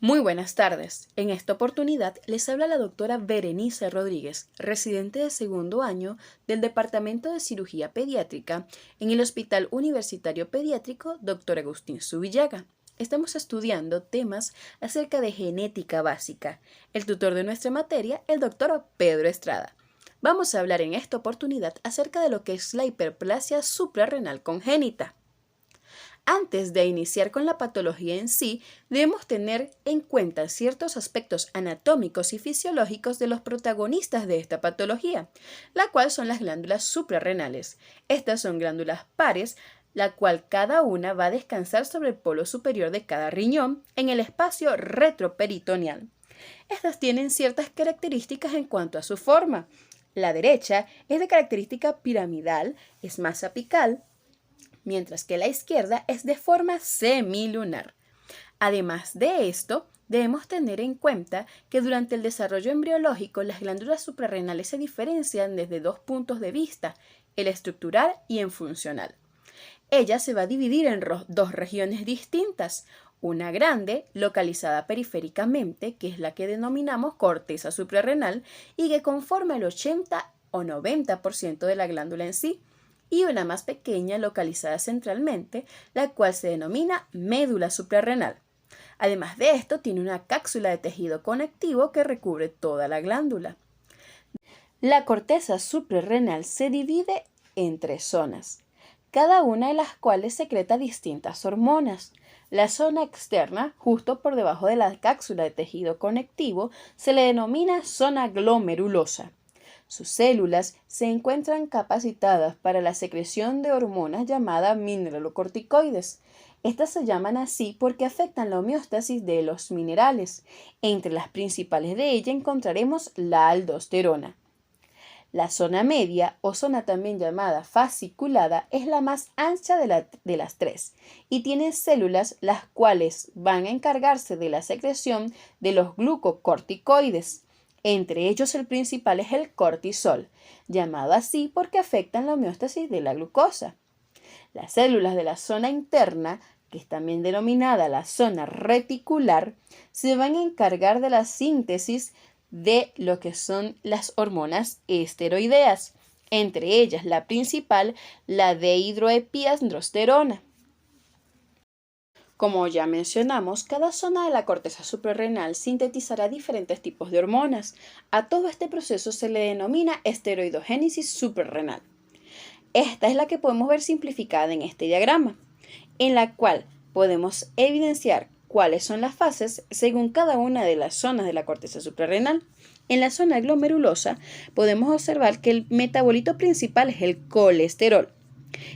Muy buenas tardes. En esta oportunidad les habla la doctora Berenice Rodríguez, residente de segundo año del Departamento de Cirugía Pediátrica en el Hospital Universitario Pediátrico Dr. Agustín Zubillaga. Estamos estudiando temas acerca de genética básica. El tutor de nuestra materia, el doctor Pedro Estrada. Vamos a hablar en esta oportunidad acerca de lo que es la hiperplasia suprarrenal congénita. Antes de iniciar con la patología en sí, debemos tener en cuenta ciertos aspectos anatómicos y fisiológicos de los protagonistas de esta patología, la cual son las glándulas suprarrenales. Estas son glándulas pares, la cual cada una va a descansar sobre el polo superior de cada riñón en el espacio retroperitoneal. Estas tienen ciertas características en cuanto a su forma. La derecha es de característica piramidal, es más apical, mientras que la izquierda es de forma semilunar. Además de esto, debemos tener en cuenta que durante el desarrollo embriológico las glándulas suprarrenales se diferencian desde dos puntos de vista, el estructural y el funcional. Ella se va a dividir en dos regiones distintas, una grande, localizada periféricamente, que es la que denominamos corteza suprarrenal y que conforma el 80 o 90% de la glándula en sí, y una más pequeña localizada centralmente, la cual se denomina médula suprarrenal. Además de esto, tiene una cápsula de tejido conectivo que recubre toda la glándula. La corteza suprarrenal se divide en tres zonas, cada una de las cuales secreta distintas hormonas. La zona externa, justo por debajo de la cápsula de tejido conectivo, se le denomina zona glomerulosa. Sus células se encuentran capacitadas para la secreción de hormonas llamadas mineralocorticoides. Estas se llaman así porque afectan la homeostasis de los minerales. Entre las principales de ellas encontraremos la aldosterona. La zona media, o zona también llamada fasciculada, es la más ancha de las tres y tiene células las cuales van a encargarse de la secreción de los glucocorticoides. Entre ellos el principal es el cortisol, llamado así porque afectan la homeostasis de la glucosa. Las células de la zona interna, que es también denominada la zona reticular, se van a encargar de la síntesis de lo que son las hormonas esteroideas, entre ellas la principal, la dehidroepiandrosterona. Como ya mencionamos, cada zona de la corteza suprarrenal sintetizará diferentes tipos de hormonas. A todo este proceso se le denomina esteroidogénesis suprarrenal. Esta es la que podemos ver simplificada en este diagrama, en la cual podemos evidenciar cuáles son las fases según cada una de las zonas de la corteza suprarrenal. En la zona glomerulosa podemos observar que el metabolito principal es el colesterol.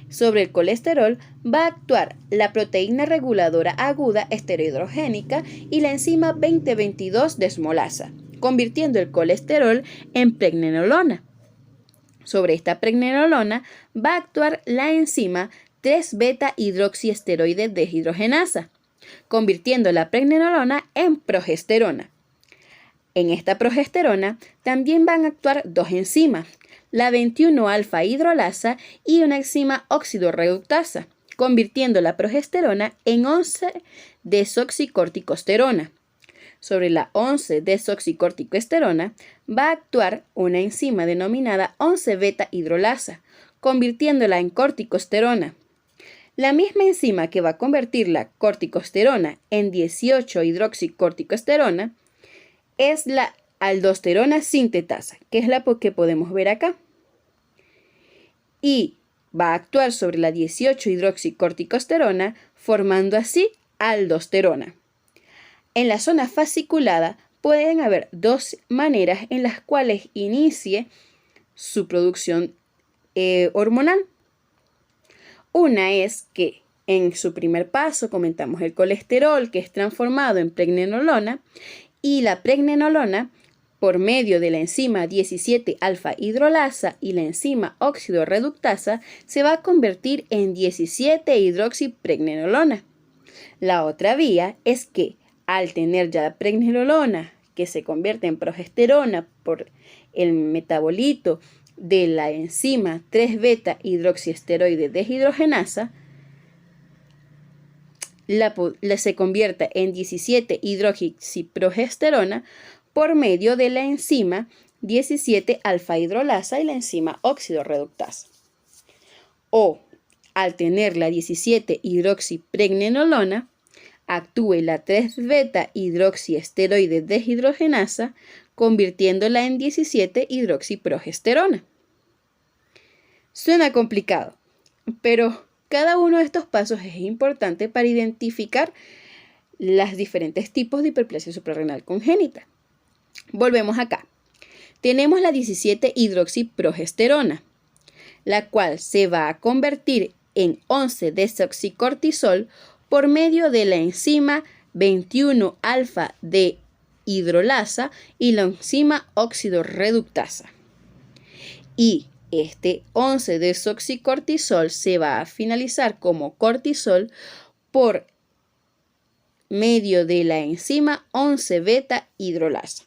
Sobre el colesterol va a actuar la proteína reguladora aguda esteroidogénica y la enzima 2022 desmolasa, convirtiendo el colesterol en pregnenolona. Sobre esta pregnenolona va a actuar la enzima 3-beta-hidroxiesteroide deshidrogenasa, convirtiendo la pregnenolona en progesterona. En esta progesterona también van a actuar dos enzimas, la 21-alfa-hidrolasa y una enzima oxidorreductasa, convirtiendo la progesterona en 11-desoxicorticosterona. Sobre la 11-desoxicorticosterona va a actuar una enzima denominada 11-beta-hidrolasa, convirtiéndola en corticosterona. La misma enzima que va a convertir la corticosterona en 18-hidroxicorticosterona es la aldosterona sintetasa, que es la que podemos ver acá. Y va a actuar sobre la 18-hidroxicorticosterona, formando así aldosterona. En la zona fasciculada pueden haber dos maneras en las cuales inicie su producción hormonal. Una es que en su primer paso comentamos el colesterol, que es transformado en pregnenolona, y la pregnenolona, por medio de la enzima 17-alfa-hidrolasa y la enzima oxidorreductasa, se va a convertir en 17-hidroxipregnenolona. La otra vía es que, al tener ya la pregnenolona, que se convierte en progesterona por el metabolito de la enzima 3-beta-hidroxiesteroide deshidrogenasa, se convierta en 17-hidroxiprogesterona por medio de la enzima 17-alfa-hidrolasa y la enzima óxido-reductasa. O, al tener la 17-hidroxipregnenolona, actúe la 3-beta-hidroxiesteroide deshidrogenasa, convirtiéndola en 17-hidroxiprogesterona. Suena complicado, pero cada uno de estos pasos es importante para identificar los diferentes tipos de hiperplasia suprarrenal congénita. Volvemos acá. Tenemos la 17-hidroxiprogesterona, la cual se va a convertir en 11-desoxicortisol por medio de la enzima 21-alfa-dehidrolasa y la enzima óxido-reductasa. Y este 11-desoxicortisol se va a finalizar como cortisol por medio de la enzima 11-beta-hidrolasa.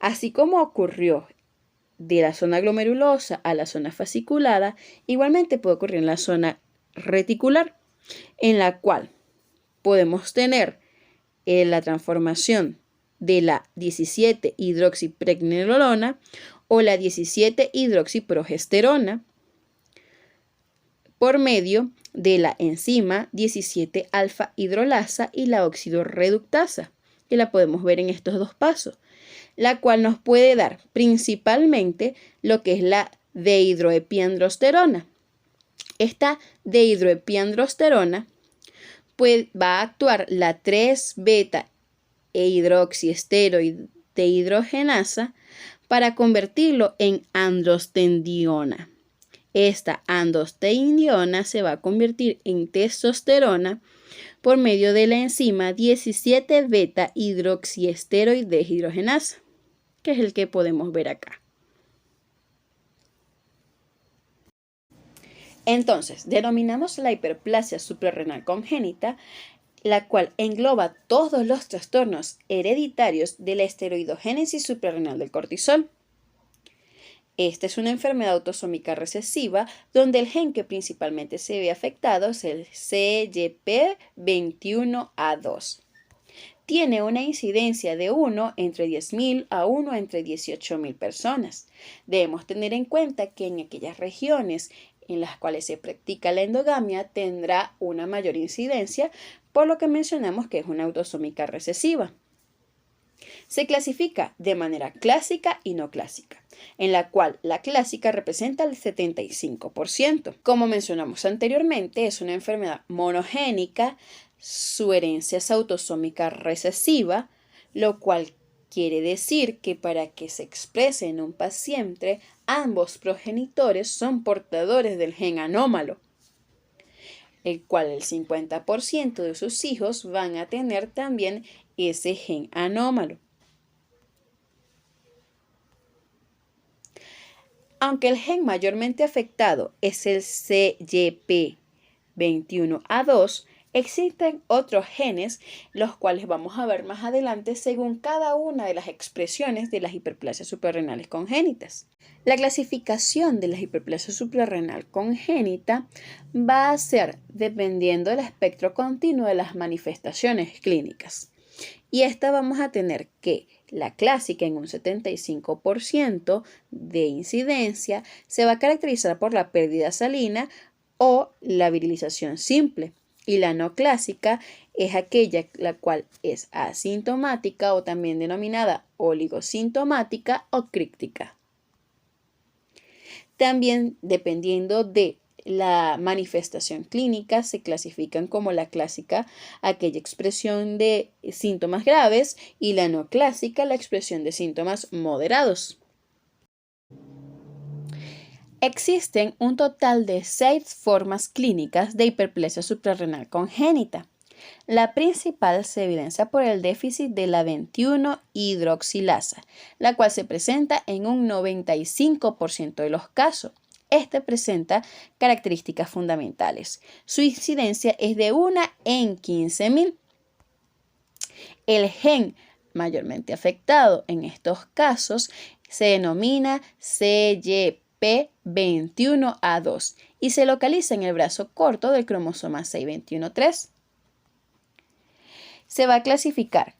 Así como ocurrió de la zona glomerulosa a la zona fasciculada, igualmente puede ocurrir en la zona reticular, en la cual podemos tener la transformación de la 17-hidroxipregnenolona o la 17-hidroxiprogesterona por medio de la enzima 17-alfa-hidrolasa y la óxido-reductasa, que la podemos ver en estos dos pasos, la cual nos puede dar principalmente lo que es la dehidroepiandrosterona. Esta dehidroepiandrosterona va a actuar la 3-beta-hidroxiesteroide dehidrogenasa para convertirlo en androstendiona. Esta androstendiona se va a convertir en testosterona por medio de la enzima 17-beta-hidroxiesteroide dehidrogenasa, que es el que podemos ver acá. Entonces, denominamos la hiperplasia suprarrenal congénita, la cual engloba todos los trastornos hereditarios de la esteroidogénesis suprarrenal del cortisol. Esta es una enfermedad autosómica recesiva donde el gen que principalmente se ve afectado es el CYP21A2. Tiene una incidencia de 1 entre 10.000 a 1 entre 18.000 personas. Debemos tener en cuenta que en aquellas regiones en las cuales se practica la endogamia tendrá una mayor incidencia, por lo que mencionamos que es una autosómica recesiva. Se clasifica de manera clásica y no clásica, en la cual la clásica representa el 75%. Como mencionamos anteriormente, es una enfermedad monogénica, su herencia es autosómica recesiva, lo cual quiere decir que para que se exprese en un paciente, ambos progenitores son portadores del gen anómalo, el cual el 50% de sus hijos van a tener también ese gen anómalo. Aunque el gen mayormente afectado es el CYP21A2, existen otros genes, los cuales vamos a ver más adelante según cada una de las expresiones de las hiperplasias suprarrenales congénitas. La clasificación de la hiperplasia suprarrenal congénita va a ser dependiendo del espectro continuo de las manifestaciones clínicas. Y esta vamos a tener que la clásica en un 75% de incidencia se va a caracterizar por la pérdida salina o la virilización simple. Y la no clásica es aquella la cual es asintomática o también denominada oligosintomática o críptica. También, dependiendo de la manifestación clínica, se clasifican como la clásica aquella expresión de síntomas graves y la no clásica la expresión de síntomas moderados. Existen un total de 6 formas clínicas de hiperplasia suprarrenal congénita. La principal se evidencia por el déficit de la 21-hidroxilasa, la cual se presenta en un 95% de los casos. Este presenta características fundamentales. Su incidencia es de 1 en 15.000. El gen mayormente afectado en estos casos se denomina CYP21A2 y se localiza en el brazo corto del cromosoma 621.3. Se va a clasificar,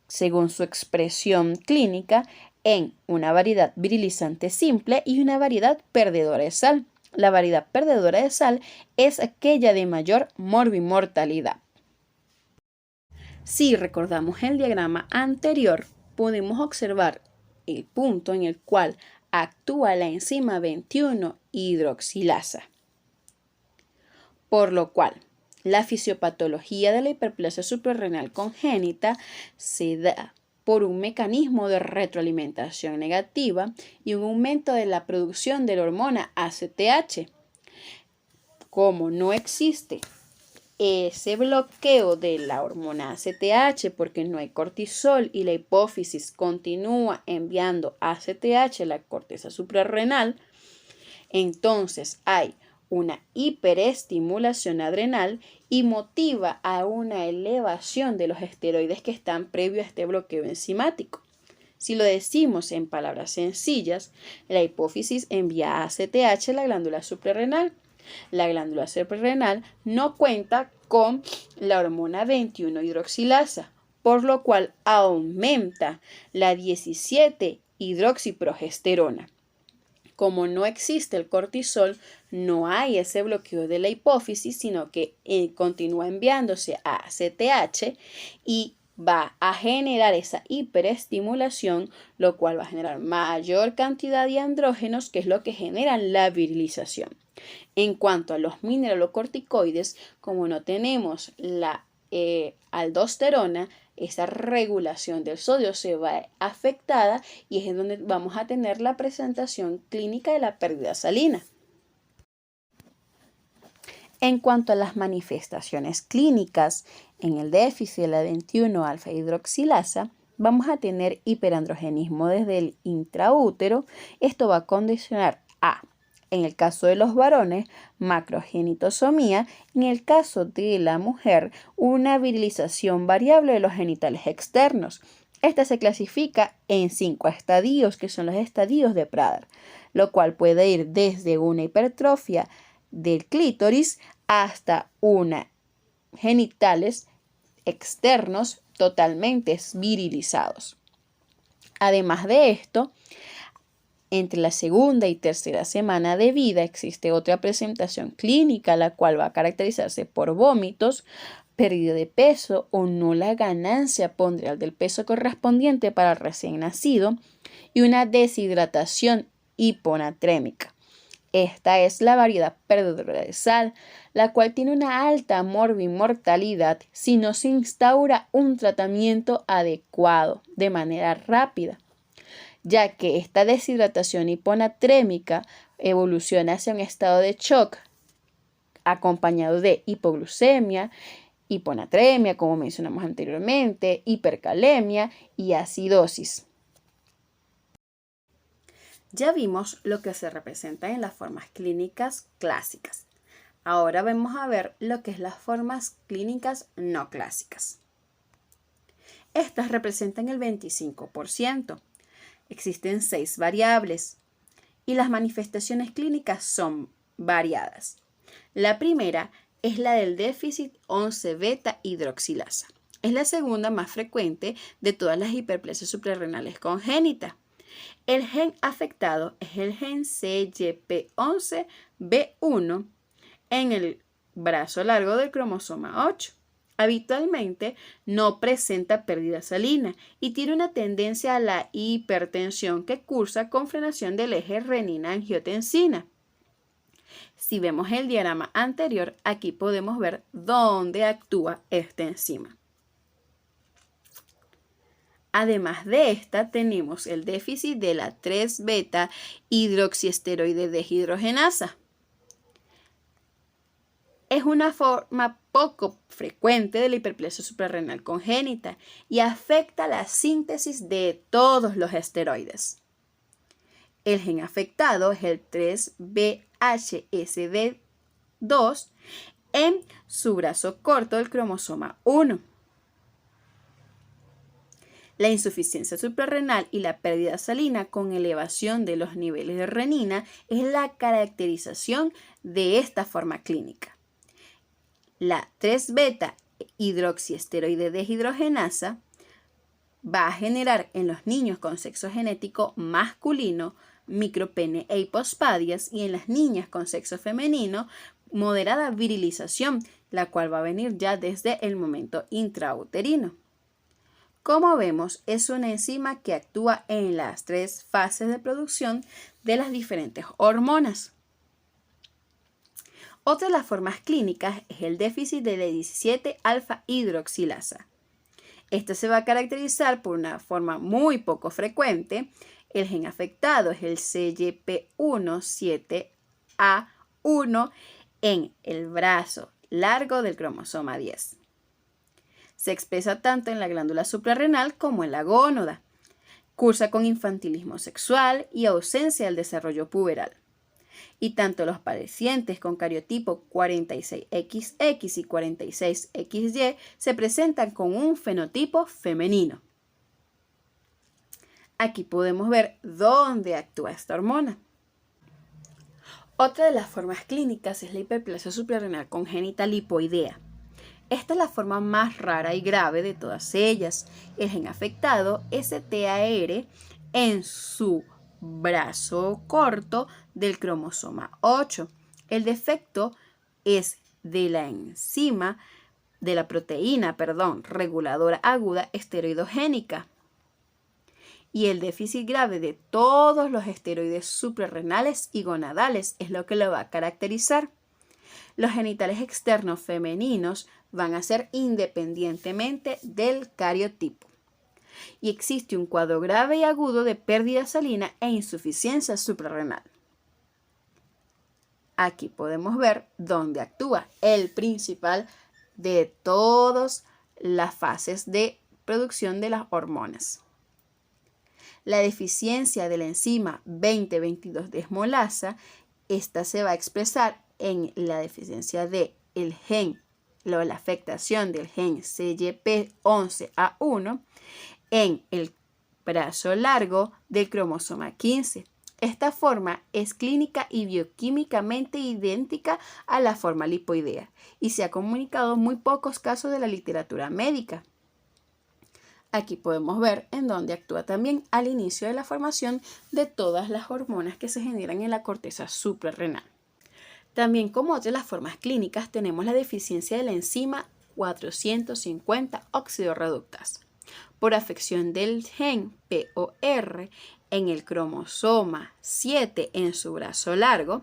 según su expresión clínica, en una variedad virilizante simple y una variedad perdedora de sal. La variedad perdedora de sal es aquella de mayor morbimortalidad. Si recordamos el diagrama anterior, podemos observar el punto en el cual actúa la enzima 21-hidroxilasa, por lo cual la fisiopatología de la hiperplasia suprarrenal congénita se da por un mecanismo de retroalimentación negativa y un aumento de la producción de la hormona ACTH. Como no existe ese bloqueo de la hormona ACTH porque no hay cortisol y la hipófisis continúa enviando ACTH a la corteza suprarrenal, entonces hay una hiperestimulación adrenal y motiva a una elevación de los esteroides que están previo a este bloqueo enzimático. Si lo decimos en palabras sencillas, la hipófisis envía ACTH a la glándula suprarrenal. La glándula suprarrenal no cuenta con la hormona 21-hidroxilasa, por lo cual aumenta la 17-hidroxiprogesterona. Como no existe el cortisol, no hay ese bloqueo de la hipófisis, sino que continúa enviándose a ACTH y va a generar esa hiperestimulación, lo cual va a generar mayor cantidad de andrógenos, que es lo que generan la virilización. En cuanto a los mineralocorticoides, como no tenemos la aldosterona, esa regulación del sodio se va afectada y es en donde vamos a tener la presentación clínica de la pérdida salina. En cuanto a las manifestaciones clínicas, en el déficit de la 21-alfa-hidroxilasa, vamos a tener hiperandrogenismo desde el intraútero. Esto va a condicionar a, en el caso de los varones, macrogenitosomía, en el caso de la mujer, una virilización variable de los genitales externos. Esta se clasifica en 5 estadios, que son los estadios de Prader, lo cual puede ir desde una hipertrofia del clítoris hasta una genitales externos totalmente virilizados. Además de esto, entre la segunda y tercera semana de vida existe otra presentación clínica, la cual va a caracterizarse por vómitos, pérdida de peso o nula ganancia ponderial del peso correspondiente para el recién nacido y una deshidratación hiponatrémica. Esta es la variedad perdedora de sal, la cual tiene una alta morbimortalidad si no se instaura un tratamiento adecuado de manera rápida, ya que esta deshidratación hiponatrémica evoluciona hacia un estado de shock acompañado de hipoglucemia, hiponatremia, como mencionamos anteriormente, hipercalemia y acidosis. Ya vimos lo que se representa en las formas clínicas clásicas. Ahora vamos a ver lo que es las formas clínicas no clásicas. Estas representan el 25%. Existen 6 variables y las manifestaciones clínicas son variadas. La primera es la del déficit 11-beta-hidroxilasa. Es la segunda más frecuente de todas las hiperplasias suprarrenales congénitas. El gen afectado es el gen CYP11B1 en el brazo largo del cromosoma 8. Habitualmente no presenta pérdida salina y tiene una tendencia a la hipertensión que cursa con frenación del eje renina-angiotensina. Si vemos el diagrama anterior, aquí podemos ver dónde actúa esta enzima. Además de esta, tenemos el déficit de la 3-beta hidroxiesteroide deshidrogenasa. Es una forma poco frecuente de la hiperplasia suprarrenal congénita y afecta la síntesis de todos los esteroides. El gen afectado es el 3-BHSD2 en su brazo corto del cromosoma 1. La insuficiencia suprarrenal y la pérdida salina con elevación de los niveles de renina es la caracterización de esta forma clínica. La 3-beta hidroxiesteroide deshidrogenasa va a generar en los niños con sexo genético masculino micropene e hipospadias y en las niñas con sexo femenino moderada virilización, la cual va a venir ya desde el momento intrauterino. Como vemos, es una enzima que actúa en las 3 fases de producción de las diferentes hormonas. Otra de las formas clínicas es el déficit de 17-alfa hidroxilasa. Este se va a caracterizar por una forma muy poco frecuente. El gen afectado es el CYP17A1 en el brazo largo del cromosoma 10. Se expresa tanto en la glándula suprarrenal como en la gónada. Cursa con infantilismo sexual y ausencia del desarrollo puberal. Y tanto los pacientes con cariotipo 46XX y 46XY se presentan con un fenotipo femenino. Aquí podemos ver dónde actúa esta hormona. Otra de las formas clínicas es la hiperplasia suprarrenal congénita lipoidea. Esta es la forma más rara y grave de todas ellas. El gen afectado es TAR en su brazo corto del cromosoma 8. El defecto es de la enzima, de la proteína, reguladora aguda esteroidogénica. Y el déficit grave de todos los esteroides suprarrenales y gonadales es lo que lo va a caracterizar. Los genitales externos femeninos van a ser independientemente del cariotipo. Y existe un cuadro grave y agudo de pérdida salina e insuficiencia suprarrenal. Aquí podemos ver dónde actúa el principal de todas las fases de producción de las hormonas. La deficiencia de la enzima 20,22-desmolasa, esta se va a expresar en la deficiencia del gen, la afectación del gen CYP11A1 en el brazo largo del cromosoma 15. Esta forma es clínica y bioquímicamente idéntica a la forma lipoidea y se ha comunicado muy pocos casos de la literatura médica. Aquí podemos ver en dónde actúa también al inicio de la formación de todas las hormonas que se generan en la corteza suprarrenal. También como otra de las formas clínicas tenemos la deficiencia de la enzima 450 oxidorreductasa por afección del gen POR en el cromosoma 7 en su brazo largo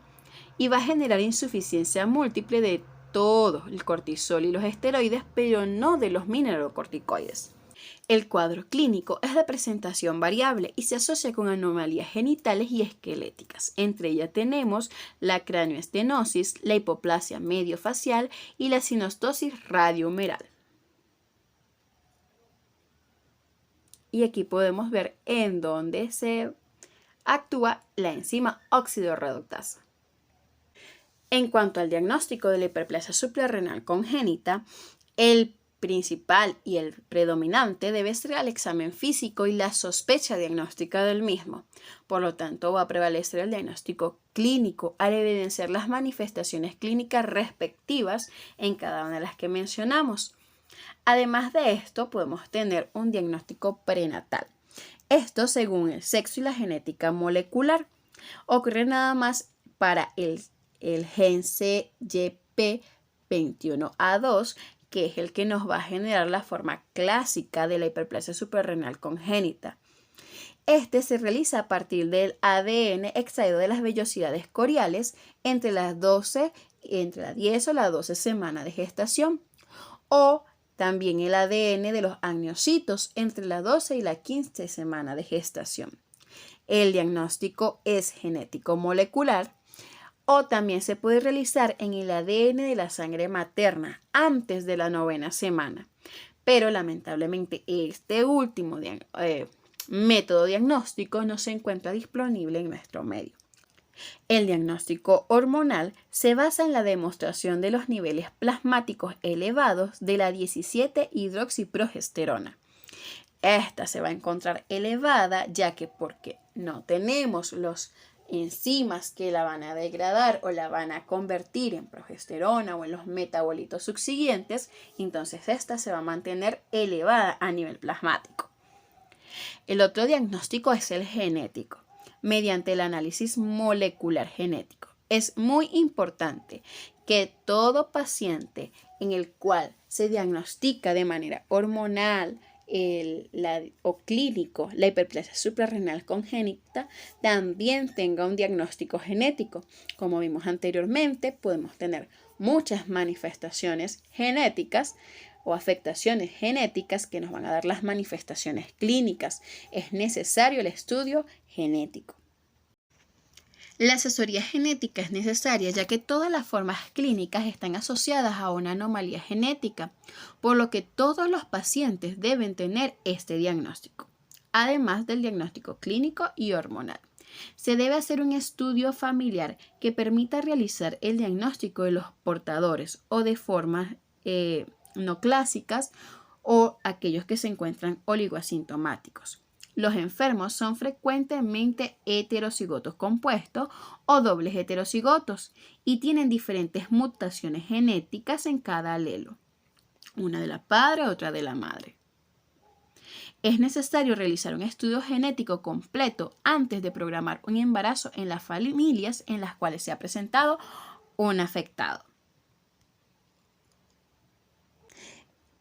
y va a generar insuficiencia múltiple de todo el cortisol y los esteroides, pero no de los mineralocorticoides. El cuadro clínico es de presentación variable y se asocia con anomalías genitales y esqueléticas. Entre ellas tenemos la cranioestenosis, la hipoplasia mediofacial y la sinostosis radiohumeral. Y aquí podemos ver en dónde se actúa la enzima oxidorreductasa. En cuanto al diagnóstico de la hiperplasia suprarrenal congénita, el principal y el predominante debe ser el examen físico y la sospecha diagnóstica del mismo. Por lo tanto, va a prevalecer el diagnóstico clínico al evidenciar las manifestaciones clínicas respectivas en cada una de las que mencionamos. Además de esto, podemos tener un diagnóstico prenatal. Esto según el sexo y la genética molecular. Ocurre nada más para el gen CYP21A2, que es el que nos va a generar la forma clásica de la hiperplasia suprarrenal congénita. Este se realiza a partir del ADN extraído de las vellosidades coriales entre la 10 o las 12 semanas de gestación, o también el ADN de los amniocitos entre la 12 y la 15 semana de gestación. El diagnóstico es genético molecular, o también se puede realizar en el ADN de la sangre materna antes de la 9ª semana. Pero lamentablemente este último método diagnóstico no se encuentra disponible en nuestro medio. El diagnóstico hormonal se basa en la demostración de los niveles plasmáticos elevados de la 17-hidroxiprogesterona. Esta se va a encontrar elevada ya que porque no tenemos los enzimas que la van a degradar o la van a convertir en progesterona o en los metabolitos subsiguientes, entonces esta se va a mantener elevada a nivel plasmático. El otro diagnóstico es el genético, mediante el análisis molecular genético. Es muy importante que todo paciente en el cual se diagnostica de manera hormonal o clínico la hiperplasia suprarrenal congénita también tenga un diagnóstico genético. Como vimos anteriormente, podemos tener muchas manifestaciones genéticas o afectaciones genéticas que nos van a dar las manifestaciones clínicas. Es necesario el estudio genético. La asesoría genética es necesaria ya que todas las formas clínicas están asociadas a una anomalía genética, por lo que todos los pacientes deben tener este diagnóstico, además del diagnóstico clínico y hormonal. Se debe hacer un estudio familiar que permita realizar el diagnóstico de los portadores o de formas no clásicas o aquellos que se encuentran oligoasintomáticos. Los enfermos son frecuentemente heterocigotos compuestos o dobles heterocigotos y tienen diferentes mutaciones genéticas en cada alelo, una de la padre, otra de la madre. Es necesario realizar un estudio genético completo antes de programar un embarazo en las familias en las cuales se ha presentado un afectado.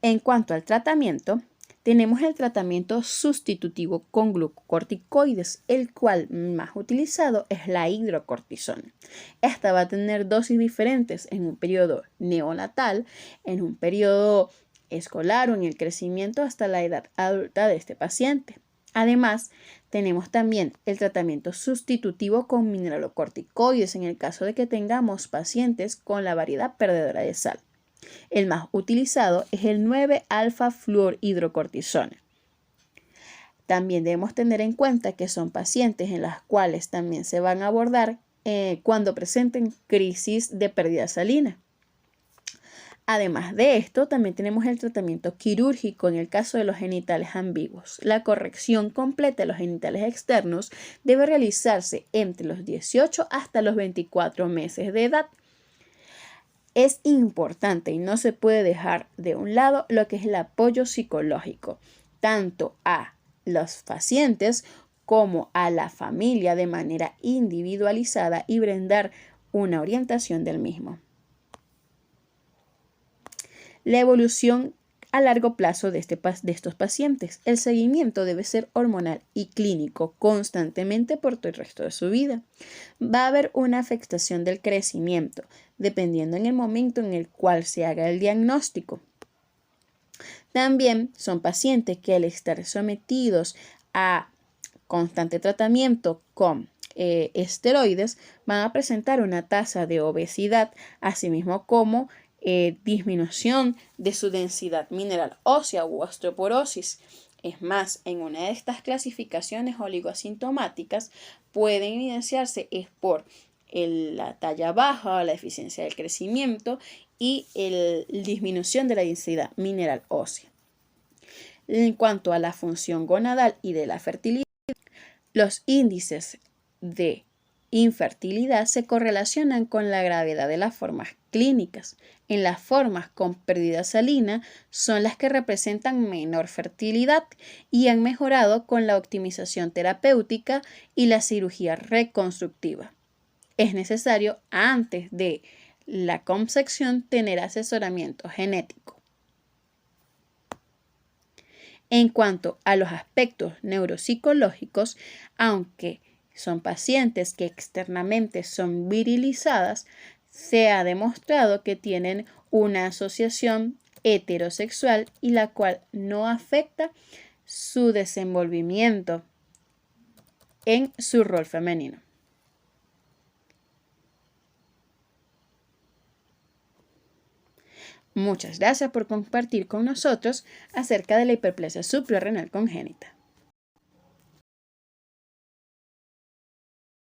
En cuanto al tratamiento, tenemos el tratamiento sustitutivo con glucocorticoides, el cual más utilizado es la hidrocortisona. Esta va a tener dosis diferentes en un periodo neonatal, en un periodo escolar o en el crecimiento hasta la edad adulta de este paciente. Además, tenemos también el tratamiento sustitutivo con mineralocorticoides en el caso de que tengamos pacientes con la variedad perdedora de sal. El más utilizado es el 9-alfa-fluorhidrocortisona. También debemos tener en cuenta que son pacientes en las cuales también se van a abordar cuando presenten crisis de pérdida salina. Además de esto, también tenemos el tratamiento quirúrgico en el caso de los genitales ambiguos. La corrección completa de los genitales externos debe realizarse entre los 18 hasta los 24 meses de edad. Es importante y no se puede dejar de un lado lo que es el apoyo psicológico, tanto a los pacientes como a la familia de manera individualizada y brindar una orientación del mismo. La evolución a largo plazo de estos pacientes. El seguimiento debe ser hormonal y clínico constantemente por todo el resto de su vida. Va a haber una afectación del crecimiento, dependiendo en el momento en el cual se haga el diagnóstico. También son pacientes que al estar sometidos a constante tratamiento con esteroides van a presentar una tasa de obesidad, asimismo como disminución de su densidad mineral ósea u osteoporosis. Es más, en una de estas clasificaciones oligoasintomáticas pueden evidenciarse por la talla baja o la deficiencia del crecimiento y la disminución de la densidad mineral ósea. En cuanto a la función gonadal y de la fertilidad, los índices de infertilidad se correlacionan con la gravedad de las formas clínicas. En las formas con pérdida salina son las que representan menor fertilidad y han mejorado con la optimización terapéutica y la cirugía reconstructiva. Es necesario antes de la concepción tener asesoramiento genético. En cuanto a los aspectos neuropsicológicos, aunque son pacientes que externamente son virilizadas, se ha demostrado que tienen una asociación heterosexual y la cual no afecta su desenvolvimiento en su rol femenino. Muchas gracias por compartir con nosotros acerca de la hiperplasia suprarrenal congénita.